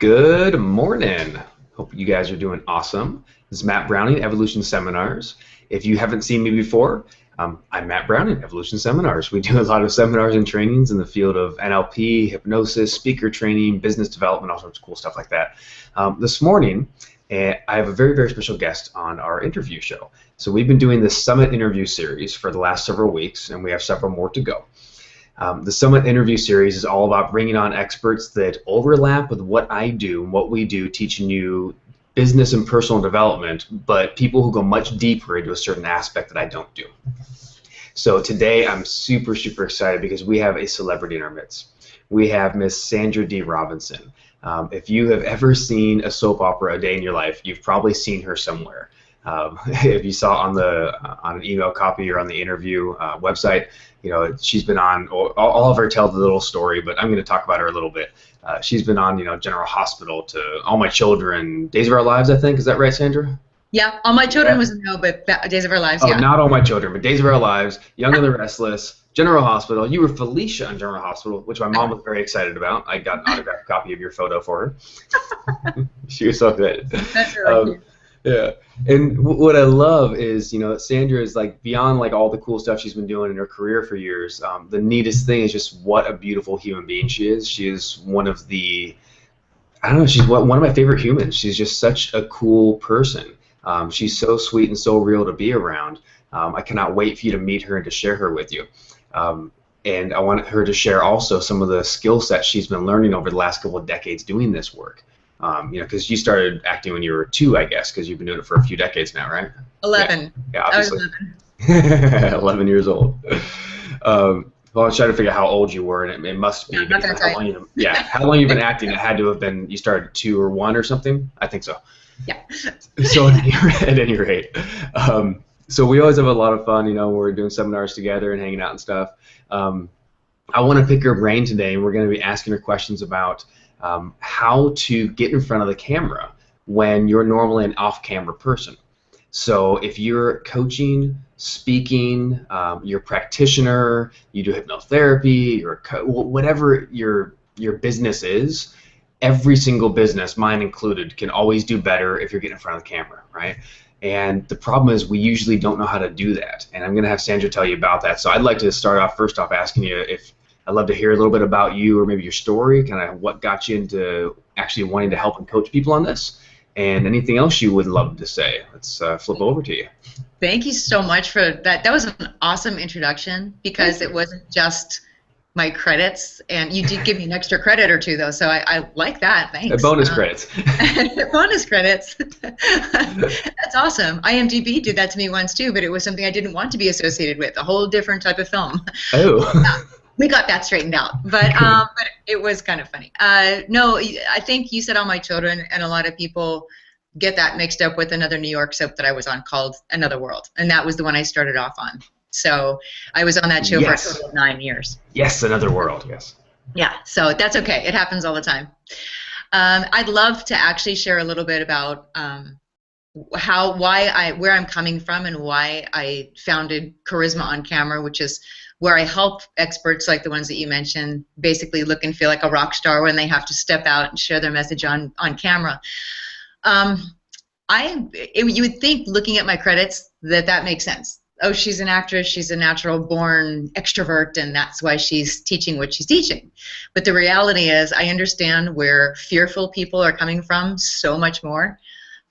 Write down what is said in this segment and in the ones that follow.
Good morning. Hope you guys are doing awesome. This is Matt Brauning, Evolution Seminars. If you haven't seen me before, I'm Matt Brauning, Evolution Seminars. We do a lot of seminars and trainings in the field of NLP, hypnosis, speaker training, business development, all sorts of cool stuff like that. This morning, I have a very, very special guest on our interview show. So we've been doing this Summit interview series for the last several weeks, and we have several more to go. The Summit interview series is all about bringing on experts that overlap with what I do and what we do, teaching you business and personal development, but people who go much deeper into a certain aspect that I don't do. So today I'm super, super excited because we have a celebrity in our midst. We have Miss Sandra Dee Robinson. If you have ever seen a soap opera a day in your life, you've probably seen her somewhere. If you saw on an email copy or on the interview website, you know, she's been on. All of her tell the little story, but I'm going to talk about her a little bit. She's been on, General Hospital, to All My Children, Days of Our Lives, I think. Is that right, Sandra? Yeah, All My Children was a no, but Days of Our Lives, yeah. Oh, not All My Children, but Days of Our Lives, Young and the Restless, General Hospital. You were Felicia on General Hospital, which my mom was very excited about. I got an autographed copy of your photo for her. She was so excited. That's really cute. Yeah, and what I love is, Sandra is beyond all the cool stuff she's been doing in her career for years. The neatest thing is just what a beautiful human being she is. She is one of the, I don't know, she's one of my favorite humans. She's just such a cool person. She's so sweet and so real to be around. I cannot wait for you to meet her and to share her with you. And I want her to share also some of the skill sets she's been learning over the last couple of decades doing this work. Because you started acting when you were 2, I guess, because you've been doing it for a few decades now, right? 11. Yeah, obviously. I was 11. 11 years old. Well, I was trying to figure out how old you were, and it must be. I'm not going to tell you. How long you've been acting? It had to have been, you started at 2 or 1 or something? I think so. Yeah. So at any rate, so we always have a lot of fun, we're doing seminars together and hanging out and stuff. I want to pick her brain today, and we're going to be asking her questions about how to get in front of the camera when you're normally an off-camera person. So if you're coaching, speaking, you're a practitioner, you do hypnotherapy, whatever your business is, every single business, mine included, can always do better if you're getting in front of the camera, right? And the problem is we usually don't know how to do that. And I'm going to have Sandra tell you about that. So I'd like to start off first off asking you if I'd love to hear a little bit about you, or maybe your story, kind of what got you into actually wanting to help and coach people on this, and anything else you would love to say. Let's flip over to you. Thank you so much for that. That was an awesome introduction, because it wasn't just my credits, and you did give me an extra credit or two, though, so I like that. Thanks. Bonus credits. Bonus credits. That's awesome. IMDb did that to me once, too, but it was something I didn't want to be associated with, a whole different type of film. Oh. We got that straightened out, but it was kind of funny. No, I think you said All My Children, and a lot of people get that mixed up with another New York soap that I was on called Another World, and that was the one I started off on. So I was on that show for a total of 9 years. Yes, Another World, yes. Yeah, so that's okay. It happens all the time. I'd love to actually share a little bit about where I'm coming from and why I founded Charisma on Camera, which is where I help experts like the ones that you mentioned basically look and feel like a rock star when they have to step out and share their message on camera. You would think, looking at my credits, that makes sense. Oh, she's an actress, she's a natural-born extrovert, and that's why she's teaching what she's teaching. But the reality is, I understand where fearful people are coming from so much more,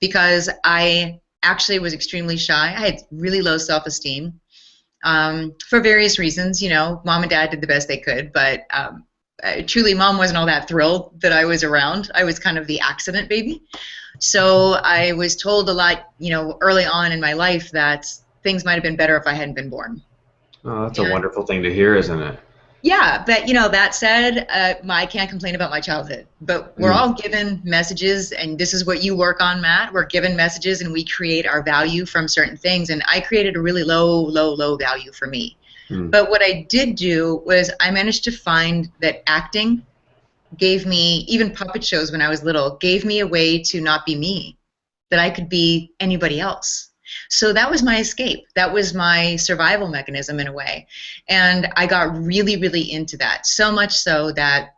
because I actually was extremely shy. I had really low self-esteem. For various reasons, Mom and Dad did the best they could, but truly Mom wasn't all that thrilled that I was around. I was kind of the accident baby. So I was told a lot, early on in my life that things might have been better if I hadn't been born. Oh, that's a wonderful thing to hear, isn't it? Yeah, but that said, I can't complain about my childhood. But we're all given messages, and this is what you work on, Matt. We're given messages, and we create our value from certain things. And I created a really low value for me. But what I did do was I managed to find that acting gave me, even puppet shows when I was little, gave me a way to not be me, that I could be anybody else. So that was my escape. That was my survival mechanism in a way. And I got really, really into that, so much so that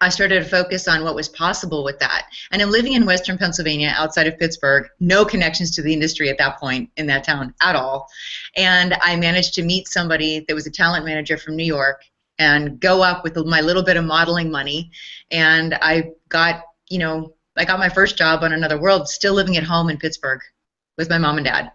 I started to focus on what was possible with that. And I'm living in Western Pennsylvania outside of Pittsburgh, no connections to the industry at that point in that town at all. And I managed to meet somebody that was a talent manager from New York and go up with my little bit of modeling money. And I got, I got my first job on Another World, still living at home in Pittsburgh with my mom and dad.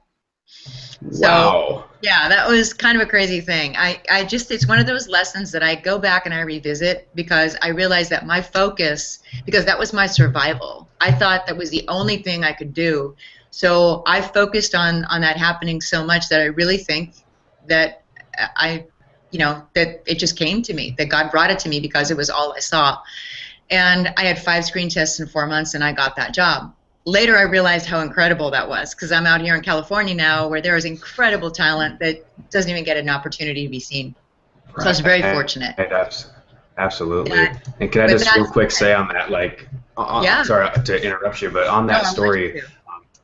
Wow. So, yeah, that was kind of a crazy thing. I just, it's one of those lessons that I go back and I revisit because I realized that my focus, because that was my survival. I thought that was the only thing I could do. So I focused on that happening so much that I really think that that it just came to me, that God brought it to me because it was all I saw. And I had 5 screen tests in 4 months and I got that job. Later, I realized how incredible that was because I'm out here in California now where there is incredible talent that doesn't even get an opportunity to be seen. Right. So I was very fortunate. Absolutely. And can I just real quick say on that, sorry to interrupt you, but on that story,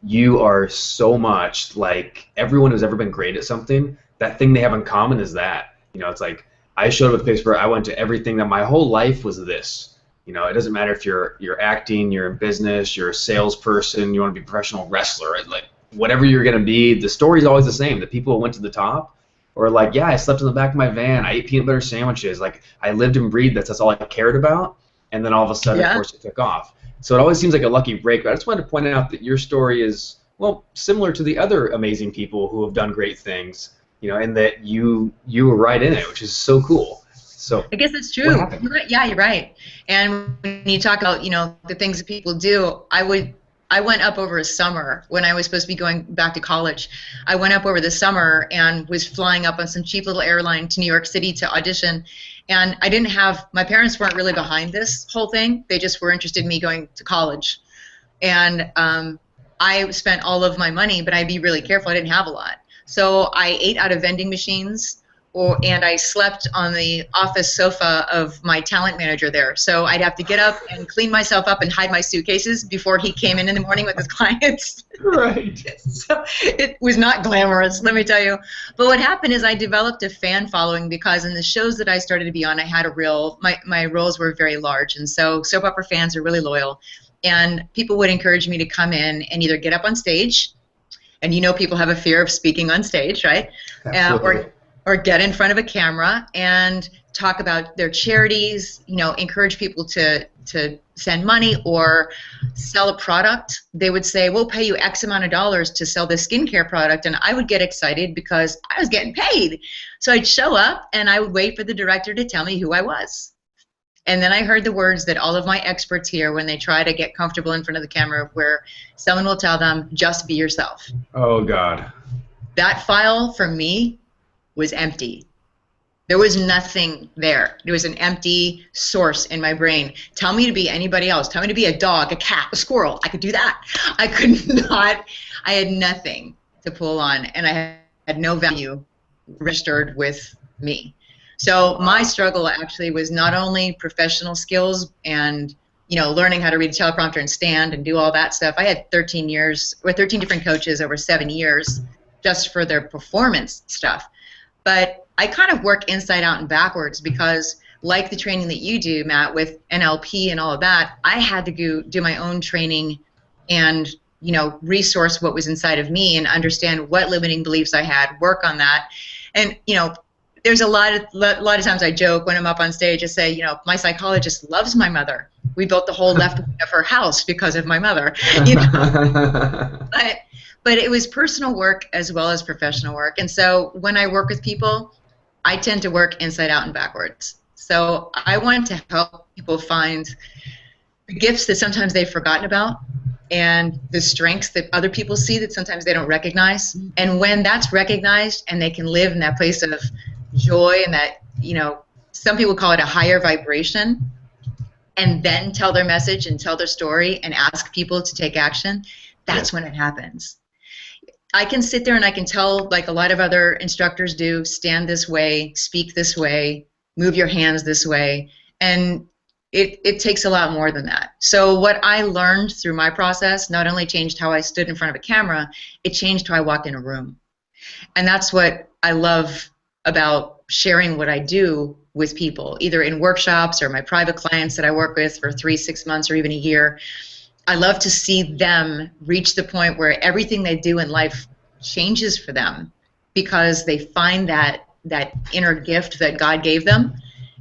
you are so much like everyone who's ever been great at something, that thing they have in common is that. It's like I showed up with Pittsburgh, I went to everything that my whole life was this. It doesn't matter if you're acting, you're in business, you're a salesperson, you want to be a professional wrestler, like whatever you're going to be, the story's always the same. The people who went to the top or like, yeah, I slept in the back of my van, I ate peanut butter sandwiches, like I lived and breathed, that's all I cared about, and then all of a sudden, of course, it took off. So it always seems like a lucky break, but I just wanted to point out that your story is, well, similar to the other amazing people who have done great things, and that you were right in it, which is so cool. So I guess that's true. Yeah, you're right. And when you talk about, the things that people do, I went up over a summer when I was supposed to be going back to college. I went up over the summer and was flying up on some cheap little airline to New York City to audition. And my parents weren't really behind this whole thing. They just were interested in me going to college. And I spent all of my money, but I'd be really careful. I didn't have a lot. So I ate out of vending machines. And I slept on the office sofa of my talent manager there. So I'd have to get up and clean myself up and hide my suitcases before he came in the morning with his clients. Right. So it was not glamorous, let me tell you. But what happened is I developed a fan following because in the shows that I started to be on, I had my roles were very large. And so soap opera fans are really loyal. And people would encourage me to come in and either get up on stage, and people have a fear of speaking on stage, right? Or get in front of a camera and talk about their charities, encourage people to send money or sell a product. They would say, we'll pay you X amount of dollars to sell this skincare product, and I would get excited because I was getting paid. So I'd show up and I would wait for the director to tell me who I was. And then I heard the words that all of my experts hear when they try to get comfortable in front of the camera, where someone will tell them, just be yourself. Oh, God. That file for me was empty. There was nothing there. There was an empty source in my brain. Tell me to be anybody else. Tell me to be a dog, a cat, a squirrel. I could do that. I could not. I had nothing to pull on, and I had no value registered with me. So my struggle actually was not only professional skills and learning how to read a teleprompter and stand and do all that stuff. I had 13 different coaches over 7 years just for their performance stuff. But I kind of work inside out and backwards because, like the training that you do, Matt, with NLP and all of that, I had to do my own training and, resource what was inside of me and understand what limiting beliefs I had, work on that. And, there's a lot of times I joke when I'm up on stage, I say, my psychologist loves my mother. We built the whole left wing of her house because of my mother. But it was personal work as well as professional work. And so when I work with people, I tend to work inside out and backwards. So I want to help people find the gifts that sometimes they've forgotten about and the strengths that other people see that sometimes they don't recognize. And when that's recognized and they can live in that place of joy and that, some people call it a higher vibration, and then tell their message and tell their story and ask people to take action, that's when it happens. I can sit there and I can tell, like a lot of other instructors do, stand this way, speak this way, move your hands this way, and it takes a lot more than that. So what I learned through my process not only changed how I stood in front of a camera, it changed how I walked in a room. And that's what I love about sharing what I do with people, either in workshops or my private clients that I work with for 3, 6 months, or even a year. I love to see them reach the point where everything they do in life changes for them because they find that inner gift that God gave them,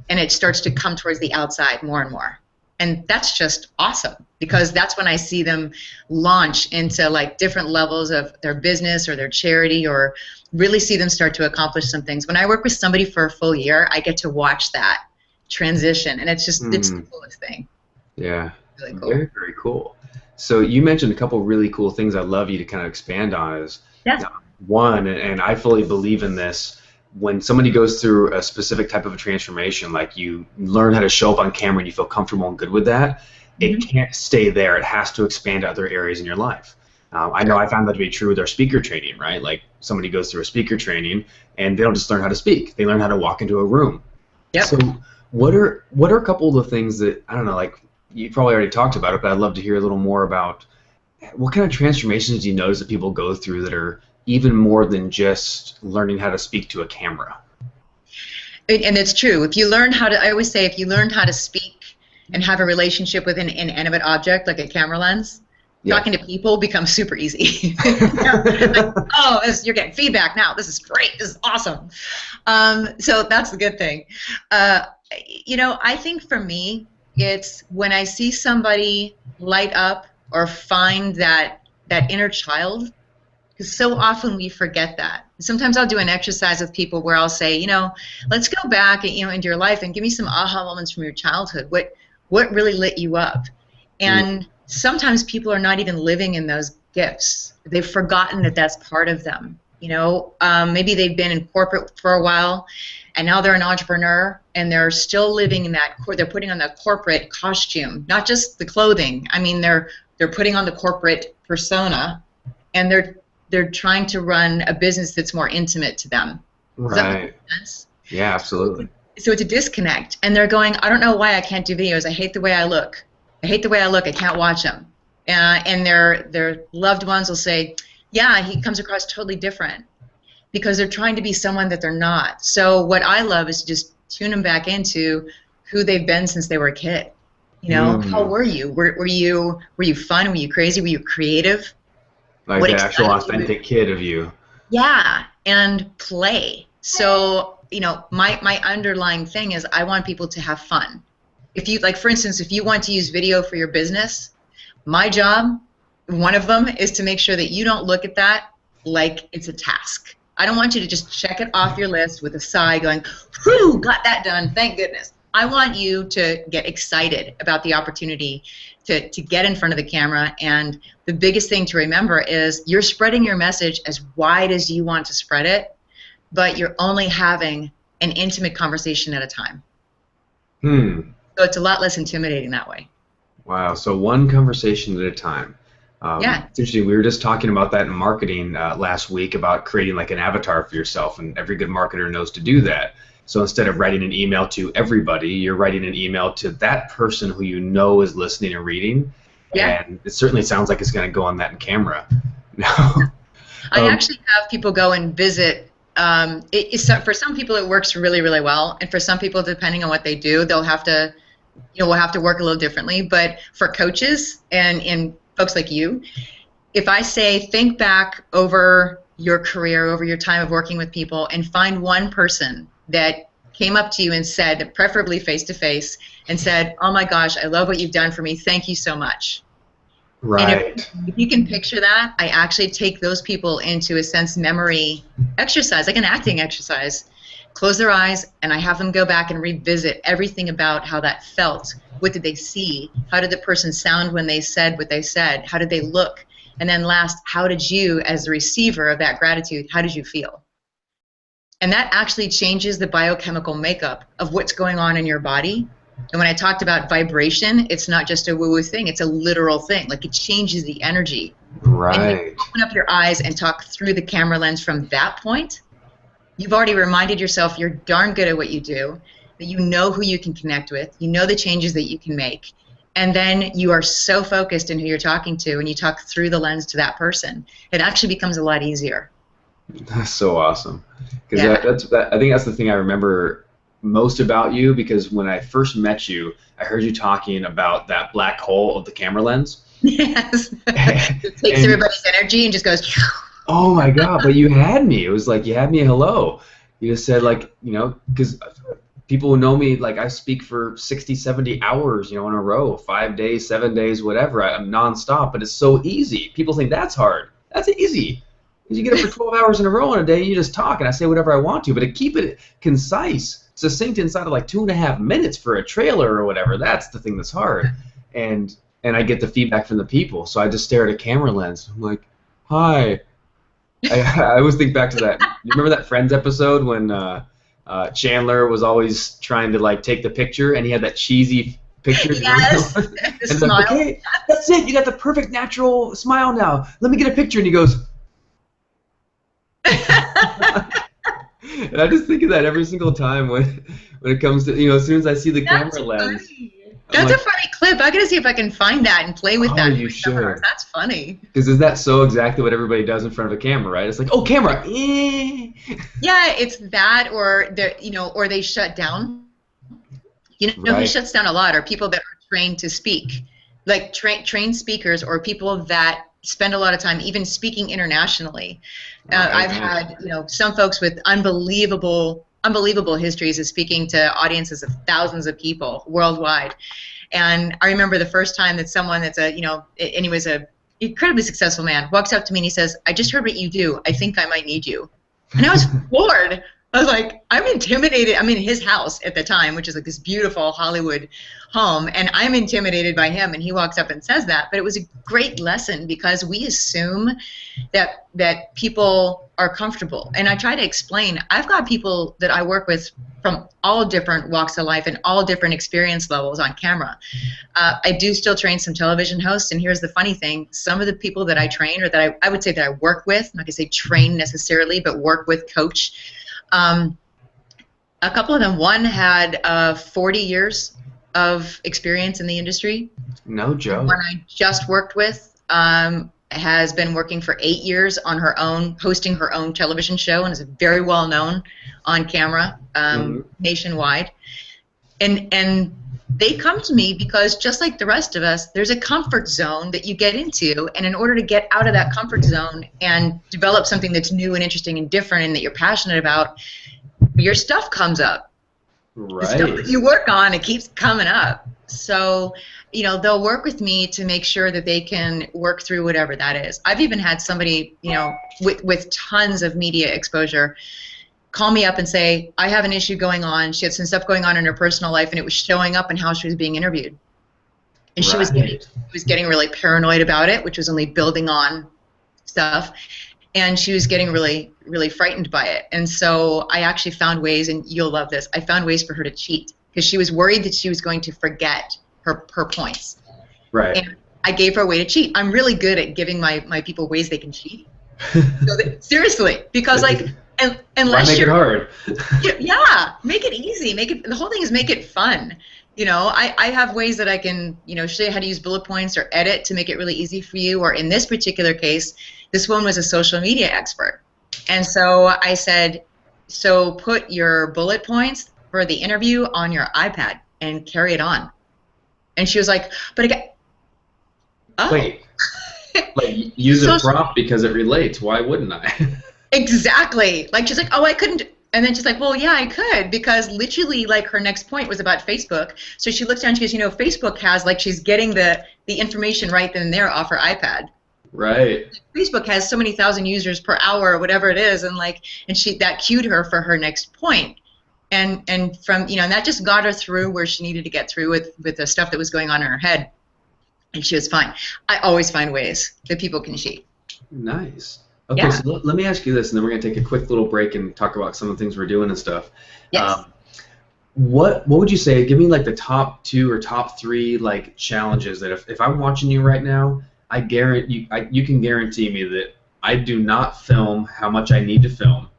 and it starts to come towards the outside more and more. And that's just awesome, because that's when I see them launch into like different levels of their business or their charity, or really see them start to accomplish some things. When I work with somebody for a full year, I get to watch that transition, and it's just it's the coolest thing. Yeah, really cool. Very, very cool. So you mentioned a couple really cool things I'd love you to kind of expand on. Is one, and I fully believe in this, when somebody goes through a specific type of a transformation, like you learn how to show up on camera and you feel comfortable and good with that, it can't stay there. It has to expand to other areas in your life. I know I found that to be true with our speaker training, right? Like somebody goes through a speaker training and they don't just learn how to speak. They learn how to walk into a room. Yep. So what are a couple of the things that, I don't know, like you probably already talked about it, but I'd love to hear a little more about what kind of transformations do you notice that people go through that are even more than just learning how to speak to a camera? And it's true. If you learn how to, I always say, if you learn how to speak and have a relationship with an inanimate object like a camera lens, talking to people becomes super easy. Like, oh, you're getting feedback now. This is great. This is awesome. So that's the good thing. I think for me, it's when I see somebody light up or find that inner child, because so often we forget that. Sometimes I'll do an exercise with people where I'll say, let's go back, into your life and give me some aha moments from your childhood. What really lit you up? And sometimes people are not even living in those gifts. They've forgotten that that's part of them. Maybe they've been in corporate for a while, and now they're an entrepreneur, and they're still living in that. They're putting on the corporate costume, not just the clothing. I mean, they're putting on the corporate persona, and they're trying to run a business that's more intimate to them. Does that make sense? Yeah, absolutely. So it's a disconnect, and they're going, I don't know why I can't do videos. I hate the way I look. I hate the way I look. I can't watch them. And their loved ones will say, yeah, he comes across totally different, because they're trying to be someone that they're not. So what I love is to just tune them back into who they've been since they were a kid. How were you? Were you fun? Were you crazy? Were you creative? Like the actual authentic kid of you. Yeah, and play. So, my underlying thing is I want people to have fun. If you, like, for instance, if you want to use video for your business, my job, one of them, is to make sure that you don't look at that like it's a task. I don't want you to just check it off your list with a sigh going, whew, got that done, thank goodness. I want you to get excited about the opportunity to get in front of the camera, and the biggest thing to remember is you're spreading your message as wide as you want to spread it, but you're only having an intimate conversation at a time. So it's a lot less intimidating that way. Wow, so one conversation at a time. Yeah. It's interesting. We were just talking about that in marketing last week, about creating like an avatar for yourself, and every good marketer knows to do that. So instead of writing an email to everybody, you're writing an email to that person who you know is listening and reading. Yeah. And it certainly sounds like it's going to go on that camera. I actually have people go and visit. For some people it works really, really well, and for some people, depending on what they do, they'll have to, we'll have to work a little differently. But for coaches and folks like you, if I say think back over your career, over your time of working with people, and find one person that came up to you and said, preferably face-to-face, and said, oh my gosh, I love what you've done for me, thank you so much. Right. And if you can picture that, I actually take those people into a sense memory exercise, like an acting exercise. Close their eyes, and I have them go back and revisit everything about how that felt. What did they see? How did the person sound when they said what they said? How did they look? And then last, how did you, as the receiver of that gratitude, how did you feel? And that actually changes the biochemical makeup of what's going on in your body. And when I talked about vibration, it's not just a woo-woo thing, it's a literal thing. Like, it changes the energy. Right. And you open up your eyes and talk through the camera lens from that point, you've already reminded yourself you're darn good at what you do, that you know who you can connect with, you know the changes that you can make, and then you are so focused in who you're talking to, and you talk through the lens to that person. It actually becomes a lot easier. That's so awesome. Because I think that's the thing I remember most about you because when I first met you, I heard you talking about that black hole of the camera lens. Yes. It takes everybody's energy and just goes. Oh my God! But you had me. It was like you had me hello. You just said like, you know, because people who know me, like I speak for 60, 70 hours, you know, in a row, 5 days, 7 days, whatever. I'm nonstop, but it's so easy. People think that's hard. That's easy. You get up for 12 hours in a row in a day, and you just talk, and I say whatever I want to. But to keep it concise, succinct inside of like 2.5 minutes for a trailer or whatever, that's the thing that's hard. And I get the feedback from the people, so I just stare at a camera lens. I'm like, hi. I always think back to that. You remember that Friends episode when Chandler was always trying to like take the picture, and he had that cheesy picture? Yes. And like, okay, that's it. You got the perfect natural smile now. Let me get a picture. And he goes. And I just think of that every single time when it comes to, you know, as soon as I see the camera lens. That's a funny clip. I gotta see if I can find that and play with that. You should. That's funny. Because is that so exactly what everybody does in front of a camera, right? It's like, oh, camera. Yeah, it's that, or or they shut down. You know who shuts down a lot are people that are trained to speak, like trained speakers or people that spend a lot of time even speaking internationally. I've had some folks with unbelievable histories of speaking to audiences of thousands of people worldwide. And I remember the first time that someone that's and he was a incredibly successful man walks up to me and he says, "I just heard what you do. I think I might need you." And I was floored. I was like, I'm intimidated. I'm in his house at the time, which is like this beautiful Hollywood home, and I'm intimidated by him, and he walks up and says that. But it was a great lesson because we assume that people are comfortable. And I try to explain, I've got people that I work with from all different walks of life and all different experience levels on camera. I do still train some television hosts, and here's the funny thing. Some of the people that I train, or that I would say that I work with, I'm not going to say train necessarily, but work with, coach, a couple of them, one had 40 years of experience in the industry. No joke. One I just worked with has been working for 8 years on her own, hosting her own television show, and is very well known on camera nationwide. And they come to me because, just like the rest of us, there's a comfort zone that you get into, and in order to get out of that comfort zone and develop something that's new and interesting and different and that you're passionate about, your stuff comes up. Right. The stuff that you work on, it keeps coming up. So, they'll work with me to make sure that they can work through whatever that is. I've even had somebody, with tons of media exposure call me up and say, I have an issue going on. She had some stuff going on in her personal life, and it was showing up in how she was being interviewed. And she was getting really paranoid about it, which was only building on stuff. And she was getting really, really frightened by it. And so I actually found ways, and you'll love this, I found ways for her to cheat because she was worried that she was going to forget her points. Right. And I gave her a way to cheat. I'm really good at giving my people ways they can cheat. Seriously, because unless why make it hard? Yeah, make it easy. The whole thing is make it fun. I have ways that I can, show you how to use bullet points or edit to make it really easy for you. Or in this particular case, this one was a social media expert. And so I said, so put your bullet points for the interview on your iPad and carry it on. And she was like, but again, oh. Wait, like use a prompt because it relates. Why wouldn't I? Exactly. Like she's like, oh, I couldn't. And then she's like, well, yeah, I could, because literally, like, her next point was about Facebook. So she looks down and she goes, Facebook has, like, she's getting the information right then and there off her iPad. Right. Facebook has so many thousand users per hour or whatever it is, and that cued her for her next point. And from, and that just got her through where she needed to get through with the stuff that was going on in her head. And she was fine. I always find ways that people can cheat. Nice. Okay, Yeah. so let me ask you this, and then we're going to take a quick little break and talk about some of the things we're doing and stuff. Yes. What would you say, give me like the top 2 or top 3 like challenges that if I'm watching you right now, I guarantee you can guarantee me that I do not film how much I need to film,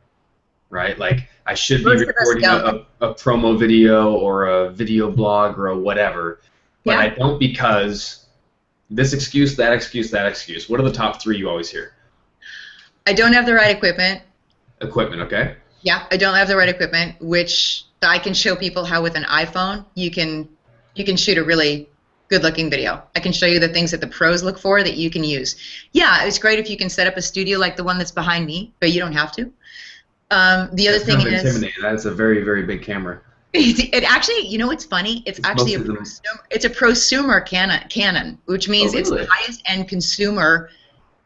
right? Like I should be recording a promo video or a video blog or a whatever, but I don't because this excuse, that excuse, that excuse. What are the top 3 you always hear? I don't have the right equipment. Equipment, okay. Yeah, I don't have the right equipment, which So I can show people how with an iPhone you can shoot a really good-looking video. I can show you the things that the pros look for that you can use. Yeah, it's great if you can set up a studio like the one that's behind me, but you don't have to. The other thing is, intimidating. That's a very, very big camera. It actually, you know what's funny? It's actually a prosumer Canon, which means it's the highest end consumer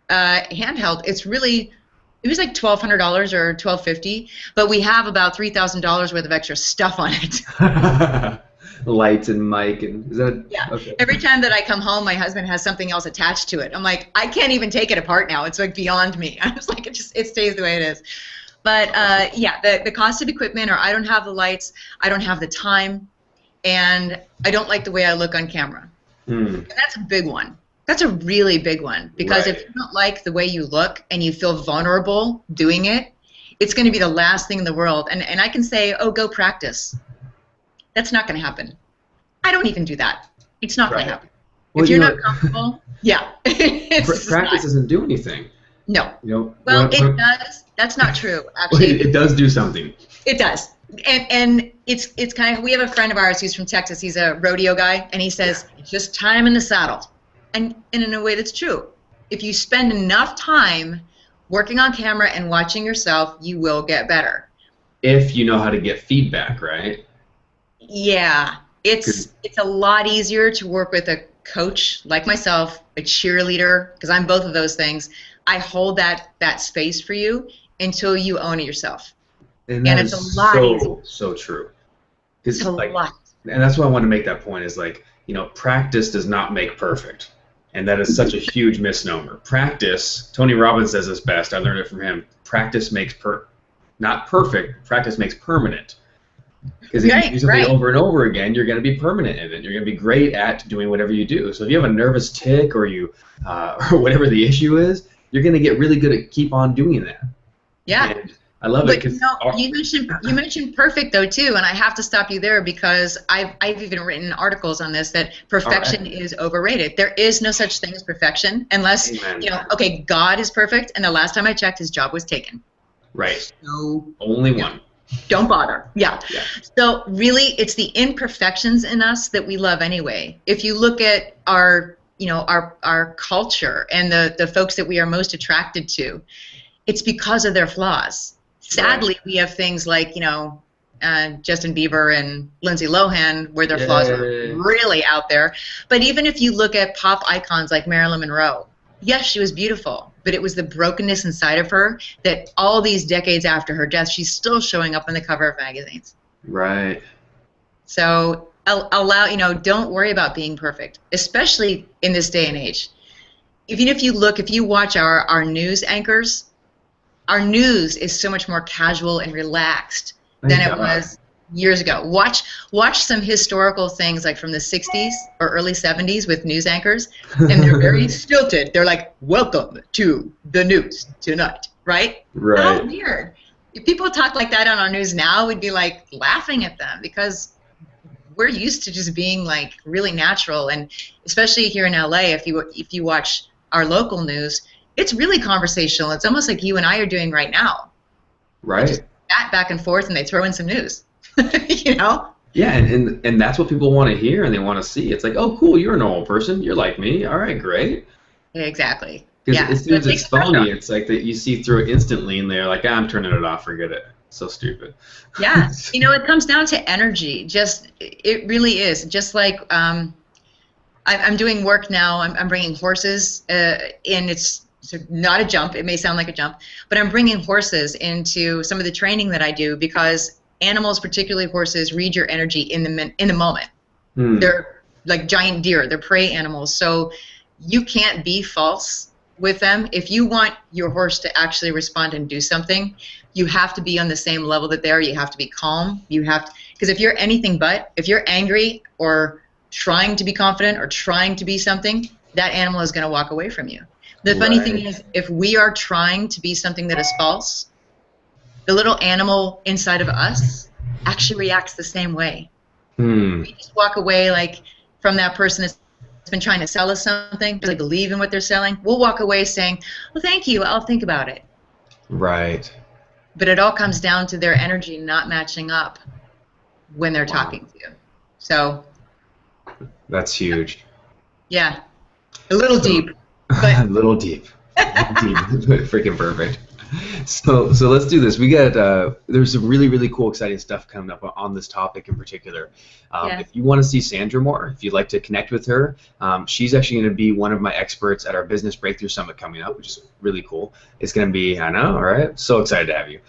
handheld. It's really, it was like $1,200 or $1,250, but we have about $3,000 worth of extra stuff on it. Lights and mic and is that yeah. Okay. Every time that I come home, my husband has something else attached to it. I'm like, I can't even take it apart now. It's like beyond me. I was like, it stays the way it is. But yeah, the cost of equipment, or I don't have the lights, I don't have the time, and I don't like the way I look on camera. And that's a big one. That's a really big one, because if you don't like the way you look and you feel vulnerable doing it, it's going to be the last thing in the world. And I can say, oh, go practice. That's not going to happen. I don't even do that. It's not going to happen. Well, if you're not comfortable, practice doesn't do anything. No. You know, well, it does. That's not true, actually. It does do something. It does. And it's kind of, we have a friend of ours who's from Texas. He's a rodeo guy, and he says, it's just time in the saddle. And in a way, that's true. If you spend enough time working on camera and watching yourself, you will get better. If you know how to get feedback, right? Yeah. It's a lot easier to work with a coach like myself, a cheerleader, because I'm both of those things. I hold that space for you until you own it yourself. And it's a lot easier. So true. It's a lot. And that's why I want to make that point is, like, you know, practice does not make perfect. And that is such a huge misnomer. Practice, Tony Robbins says this best, I learned it from him, practice makes not perfect, practice makes permanent. Because if you do something over and over again, you're going to be permanent in it. You're going to be great at doing whatever you do. So if you have a nervous tick or or whatever the issue is, you're going to get really good at keep on doing that. Yeah. And I love it. But you mentioned perfect though too, and I have to stop you there because I've even written articles on this, that perfection is overrated. There is no such thing as perfection unless you know. Okay, God is perfect, and the last time I checked, his job was taken. Right. So only one. Don't bother. Yeah. So really, it's the imperfections in us that we love anyway. If you look at our culture and the folks that we are most attracted to, it's because of their flaws. Sadly, we have things like, Justin Bieber and Lindsay Lohan, where their flaws are really out there. But even if you look at pop icons like Marilyn Monroe, yes, she was beautiful, but it was the brokenness inside of her that all these decades after her death, she's still showing up on the cover of magazines. Right. So don't worry about being perfect, especially in this day and age. Even if you watch our news anchors, our news is so much more casual and relaxed than it was years ago. Watch some historical things like from the 60s or early 70s with news anchors, and they're very stilted. They're like, welcome to the news tonight, right? Right. How weird. If people talk like that on our news now, we'd be like laughing at them because we're used to just being like really natural. And especially here in LA, if you watch our local news, it's really conversational. It's almost like you and I are doing right now. Right. Just chat back and forth, and they throw in some news. Yeah, and that's what people want to hear and they want to see. It's like, oh, cool, you're a normal person. You're like me. All right, great. Exactly. Because as soon as it's phony, it's like that you see through it instantly, and they're like, I'm turning it off. Forget it. So stupid. Yeah. It comes down to energy. It really is. Just like I'm doing work now. I'm bringing horses in. It's not a jump. It may sound like a jump, but I'm bringing horses into some of the training that I do because animals, particularly horses, read your energy in the moment. They're like giant deer. They're prey animals. So you can't be false with them. If you want your horse to actually respond and do something, you have to be on the same level that they are. You have to be calm. Because if you're anything but, if you're angry or trying to be confident or trying to be something, that animal is going to walk away from you. The funny thing is, if we are trying to be something that is false, the little animal inside of us actually reacts the same way. We just walk away like from that person that's been trying to sell us something, really believe in what they're selling. We'll walk away saying, well, thank you, I'll think about it. Right. But it all comes down to their energy not matching up. when they're talking to you. So that's huge. Yeah, a little deep, but a little deep, deep, freaking perfect. So let's do this. We got there's some really cool, exciting stuff coming up on this topic in particular. If you want to see Sandra more, if you'd like to connect with her, she's actually going to be one of my experts at our Business Breakthrough Summit coming up, which is really cool. It's going to be, I know, all right, so excited to have you.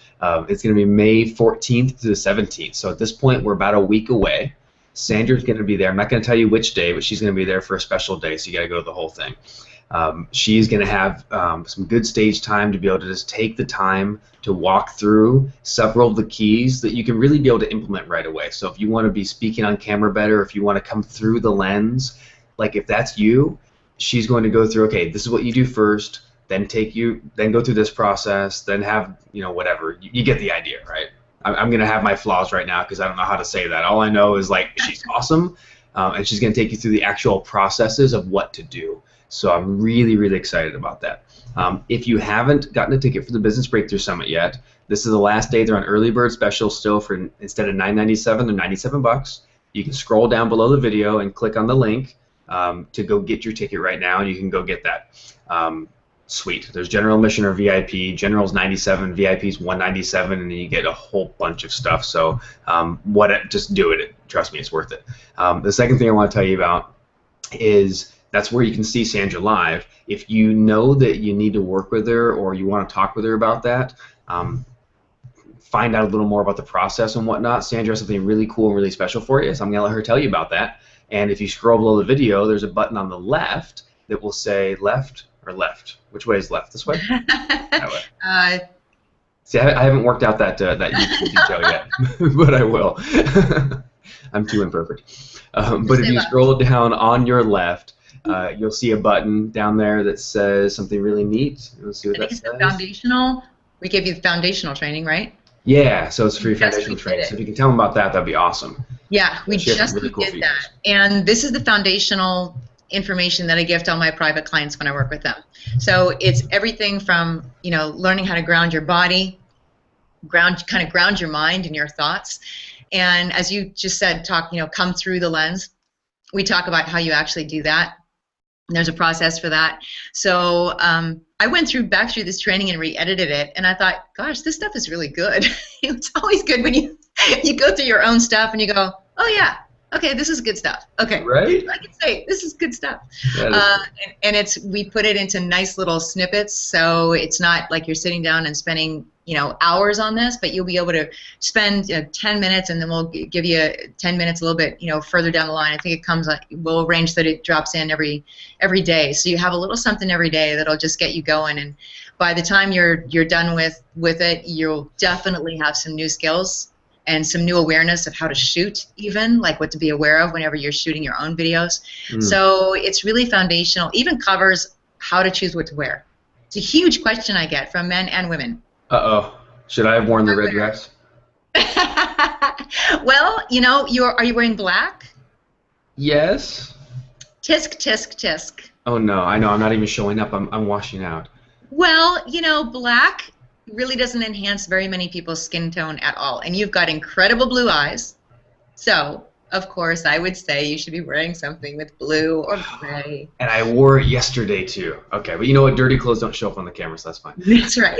It's going to be May 14th to the 17th. So at this point, we're about a week away. Sandra's going to be there. I'm not going to tell you which day, but she's going to be there for a special day, so you got to go to the whole thing. She's going to have some good stage time to be able to just take the time to walk through several of the keys that you can really be able to implement right away. So if you want to be speaking on camera better, if you want to come through the lens, like if that's you, she's going to go through, okay, this is what you do first, then go through this process, then have, whatever. You get the idea, right? I'm going to have my flaws right now because I don't know how to say that. All I know is, like, she's awesome, and she's going to take you through the actual processes of what to do. So I'm really excited about that. If you haven't gotten a ticket for the Business Breakthrough Summit yet, this is the last day. They're on early bird special still for, instead of $9.97, they're $97. You can scroll down below the video and click on the link to go get your ticket right now, and you can go get that. Sweet. There's general admission or VIP. General's $97, VIP's $197, and then you get a whole bunch of stuff. So just do it. Trust me, it's worth it. The second thing I want to tell you about is that's where you can see Sandra live. If you know that you need to work with her or you want to talk with her about that, find out a little more about the process and whatnot, Sandra has something really cool and really special for you, so I'm going to let her tell you about that. And if you scroll below the video, there's a button on the left that will say left or left. Which way is left? This way? That way. See, I haven't worked out that YouTube detail yet, but I will. I'm too imperfect. But if you scroll down on your left, you'll see a button down there that says something really neat. You'll see what that says. Foundational. We gave you the foundational training, right? Yeah, so it's free foundational training. So if you can tell them about that, that'd be awesome. Yeah, we just did that. And this is the foundational information that I give to all my private clients when I work with them. So it's everything from, learning how to ground your body, kind of ground your mind and your thoughts. And as you just said, come through the lens. We talk about how you actually do that. And there's a process for that. So I went back through this training and re-edited it, and I thought, gosh, this stuff is really good. It's always good when you go through your own stuff and you go, oh yeah, okay, this is good stuff. Okay, right? I can say this is good stuff. And we put it into nice little snippets, so it's not like you're sitting down and spending hours on this, but you'll be able to spend 10 minutes, and then we'll give you 10 minutes a little bit further down the line. I think we'll arrange that it drops in every day, so you have a little something every day that'll just get you going. And by the time you're done with it, you'll definitely have some new skills and some new awareness of how to shoot, even like what to be aware of whenever you're shooting your own videos. So it's really foundational. Even covers how to choose what to wear. It's a huge question I get from men and women. Uh-oh. Should I have worn the red dress? Well, are you wearing black? Yes. Tisk, tisk, tisk. Oh, no. I know. I'm not even showing up. I'm washing out. Well, black really doesn't enhance very many people's skin tone at all. And you've got incredible blue eyes. So, of course, I would say you should be wearing something with blue or gray. And I wore it yesterday, too. Okay, but you know what? Dirty clothes don't show up on the camera, so that's fine. That's right.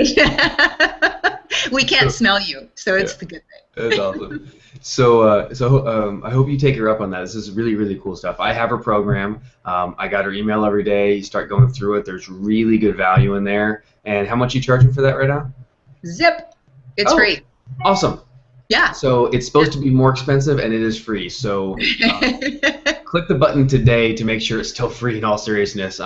We can't smell you, so it's the good thing. That's awesome. So I hope you take her up on that. This is really cool stuff. I have her program. I got her email every day. You start going through it. There's really good value in there. And how much are you charging for that right now? Zip. It's free. Awesome. Yeah. So it's supposed to be more expensive, and it is free. So click the button today to make sure it's still free in all seriousness.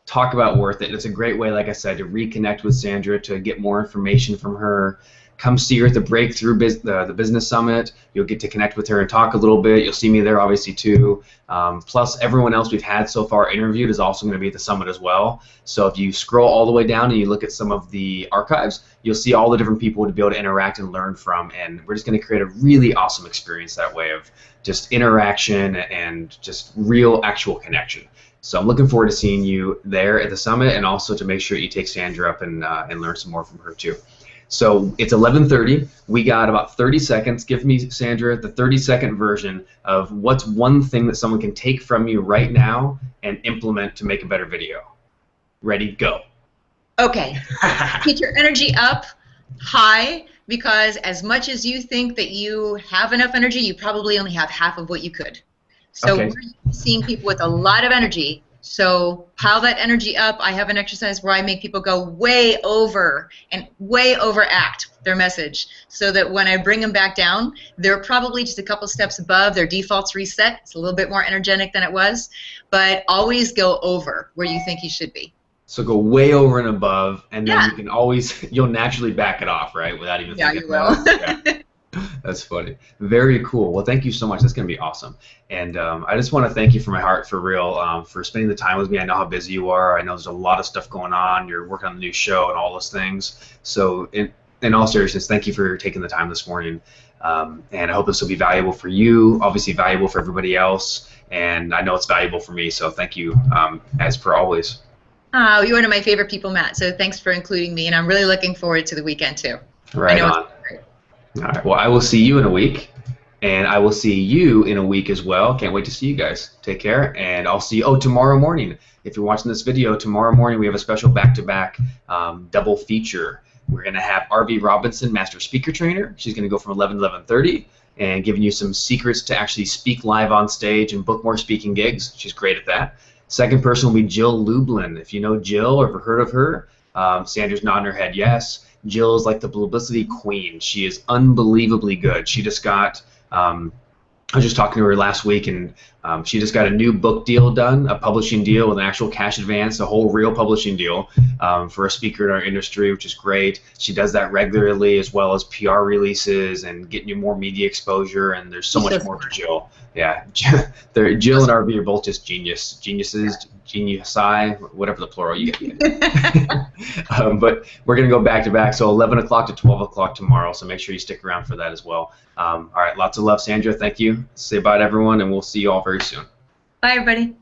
Talk about worth it. It's a great way, like I said, to reconnect with Sandra, to get more information from her. Come see her at the the Business Summit. You'll get to connect with her and talk a little bit. You'll see me there, obviously, too. Plus, everyone else we've had so far interviewed is also going to be at the summit as well. So if you scroll all the way down and you look at some of the archives, you'll see all the different people to be able to interact and learn from. And we're just going to create a really awesome experience that way of just interaction and just real, actual connection. So I'm looking forward to seeing you there at the summit, and also to make sure you take Sandra up and learn some more from her, too. So it's 11:30. We got about 30 seconds. Give me, Sandra, the 30-second version of what's one thing that someone can take from you right now and implement to make a better video. Ready, go. Okay. Get your energy up high, because as much as you think that you have enough energy, you probably only have half of what you could. So Okay. we're seeing people with a lot of energy. So pile that energy up. I have an exercise where I make people go way over and way overact their message, so that when I bring them back down, they're probably just a couple steps above. Their default's reset. It's a little bit more energetic than it was, but always go over where you think you should be. So go way over and above, and then Yeah. you can always, you'll naturally back it off, right? Without even Yeah, thinking you will. about it. Yeah. That's funny. Very cool. Well, thank you so much. That's going to be awesome. And I just want to thank you from my heart, for real, for spending the time with me. I know how busy you are. I know there's a lot of stuff going on. You're working on the new show and all those things. So in all seriousness, thank you for taking the time this morning. And I hope this will be valuable for you, obviously valuable for everybody else. And I know it's valuable for me. So thank you, as per always. Oh, you're one of my favorite people, Matt. So thanks for including me, and I'm really looking forward to the weekend too. Right on. All right. Well, I will see you in a week, and I will see you in a week as well. Can't wait to see you guys. Take care, and I'll see you tomorrow morning. If you're watching this video, tomorrow morning we have a special back-to-back double feature. We're going to have RV Robinson, Master Speaker Trainer. She's going to go from 11 to 11:30 and giving you some secrets to actually speak live on stage and book more speaking gigs. She's great at that. Second person will be Jill Lublin. If you know Jill or ever heard of her, Sandra's nodding her head yes. Jill is like the publicity queen. She is unbelievably good. She just got, I was just talking to her last week, and she just got a new book deal done, a publishing deal with an actual cash advance, a whole real publishing deal for a speaker in our industry, which is great. She does that regularly, as well as PR releases and getting you more media exposure, and there's so much more to Jill. Yeah, Jill and RV are both just geniuses, geniusi, whatever the plural you get. But we're going to go back to back, so 11 o'clock to 12 o'clock tomorrow, so make sure you stick around for that as well. All right, lots of love, Sandra. Thank you. Say bye to everyone, and we'll see you all very soon. Bye, everybody.